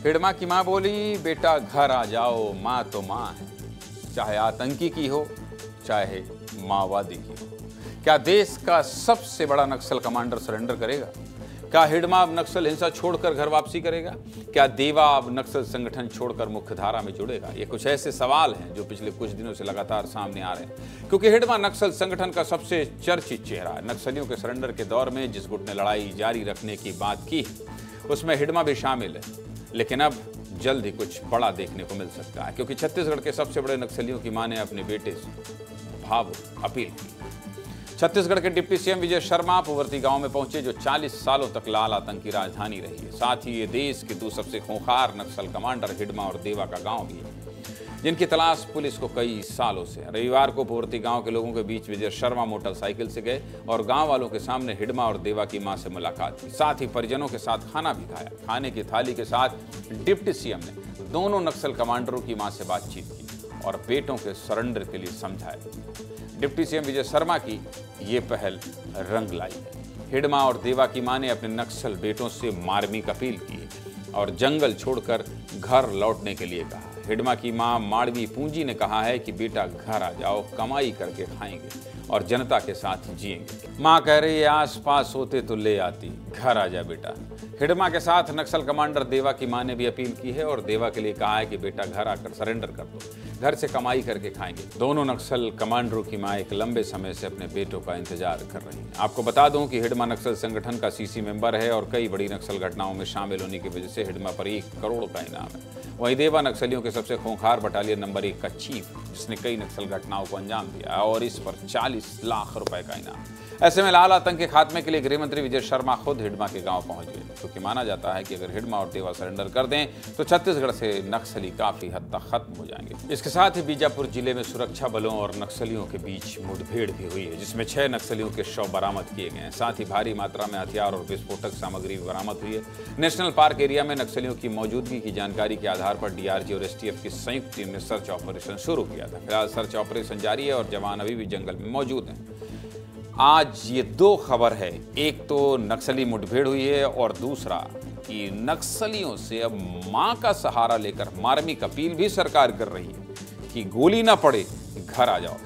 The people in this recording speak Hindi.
हिडमा की मां बोली, बेटा घर आ जाओ, मां तो मां है, चाहे आतंकी की हो चाहे माओवादी की हो। क्या देश का सबसे बड़ा नक्सल कमांडर सरेंडर करेगा? क्या हिडमा अब नक्सल हिंसा छोड़कर घर वापसी करेगा? क्या देवा अब नक्सल संगठन छोड़कर मुख्यधारा में जुड़ेगा? ये कुछ ऐसे सवाल हैं जो पिछले कुछ दिनों से लगातार सामने आ रहे हैं, क्योंकि हिडमा नक्सल संगठन का सबसे चर्चित चेहरा है। नक्सलियों के सरेंडर के दौर में जिस गुट ने लड़ाई जारी रखने की बात की उसमें हिडमा भी शामिल है, लेकिन अब जल्द ही कुछ बड़ा देखने को मिल सकता है, क्योंकि छत्तीसगढ़ के सबसे बड़े नक्सलियों की मां ने अपने बेटे से भावुक अपील की। छत्तीसगढ़ के डिप्टी सीएम विजय शर्मा पुवर्ती गांव में पहुंचे, जो 40 सालों तक लाल आतंकी राजधानी रही है। साथ ही ये देश के दो सबसे खूंखार नक्सल कमांडर हिडमा और देवा का गांव भी है, जिनकी तलाश पुलिस को कई सालों से। रविवार को पुवर्ती गांव के लोगों के बीच विजय शर्मा मोटरसाइकिल से गए और गांव वालों के सामने हिडमा और देवा की मां से मुलाकात की। साथ ही परिजनों के साथ खाना भी खाया। खाने की थाली के साथ डिप्टी सीएम ने दोनों नक्सल कमांडरों की मां से बातचीत की और बेटों के सरेंडर के लिए समझाया। डिप्टी सीएम विजय शर्मा की ये पहल रंग लाई है। हिडमा और देवा की मां ने अपने नक्सल बेटों से मार्मिक अपील की और जंगल छोड़कर घर लौटने के लिए कहा। हिडमा की मां माड़वी पूंजी ने कहा है कि बेटा घर आ जाओ, कमाई करके खाएंगे और जनता के साथ जिएंगे। मां कह रही है, आस पास होते तो ले आती, घर आ जा बेटा। हिडमा के साथ नक्सल कमांडर देवा की मां ने भी अपील की है और देवा के लिए कहा है कि बेटा घर आकर सरेंडर कर दो, घर से कमाई करके खाएंगे। दोनों नक्सल कमांडरों की मां एक लंबे समय से अपने बेटों का इंतजार कर रही हैं। आपको बता दूं कि हिडमा नक्सल संगठन का सीसी मेंबर है और कई बड़ी नक्सल घटनाओं में शामिल होने की वजह से हिडमा पर 1 करोड़ का इनाम है। वहीं देवा नक्सलियों के सबसे खूंखार बटालियन नंबर 1 का चीफ, जिसने कई नक्सल घटनाओं को अंजाम दिया और इस पर 40 लाख रुपए का इनाम। ऐसे में लाल आतंक के खात्मे के लिए गृह मंत्री विजय शर्मा खुद हिडमा के गांव पहुंच गए, क्योंकि माना जाता है कि अगर हिडमा और देवा सरेंडर कर दें तो छत्तीसगढ़ से नक्सली काफी हद तक खत्म हो जाएंगे। इसके साथ ही बीजापुर जिले में सुरक्षा बलों और नक्सलियों के बीच मुठभेड़ भी हुई है, जिसमें 6 नक्सलियों के शव बरामद किए गए हैं। साथ ही भारी मात्रा में हथियार और विस्फोटक सामग्री भी बरामद हुई है। नेशनल पार्क एरिया में नक्सलियों की मौजूदगी की जानकारी के आधार पर डीआरजी और एसटीएफ की संयुक्त टीम ने सर्च ऑपरेशन शुरू किया था। फिलहाल सर्च ऑपरेशन जारी है और जवान अभी भी जंगल में मौजूद हैं। आज ये 2 खबर है, एक तो नक्सली मुठभेड़ हुई है और दूसरा कि नक्सलियों से अब मां का सहारा लेकर मार्मिक अपील भी सरकार कर रही है कि गोली ना पड़े, घर आ जाओ।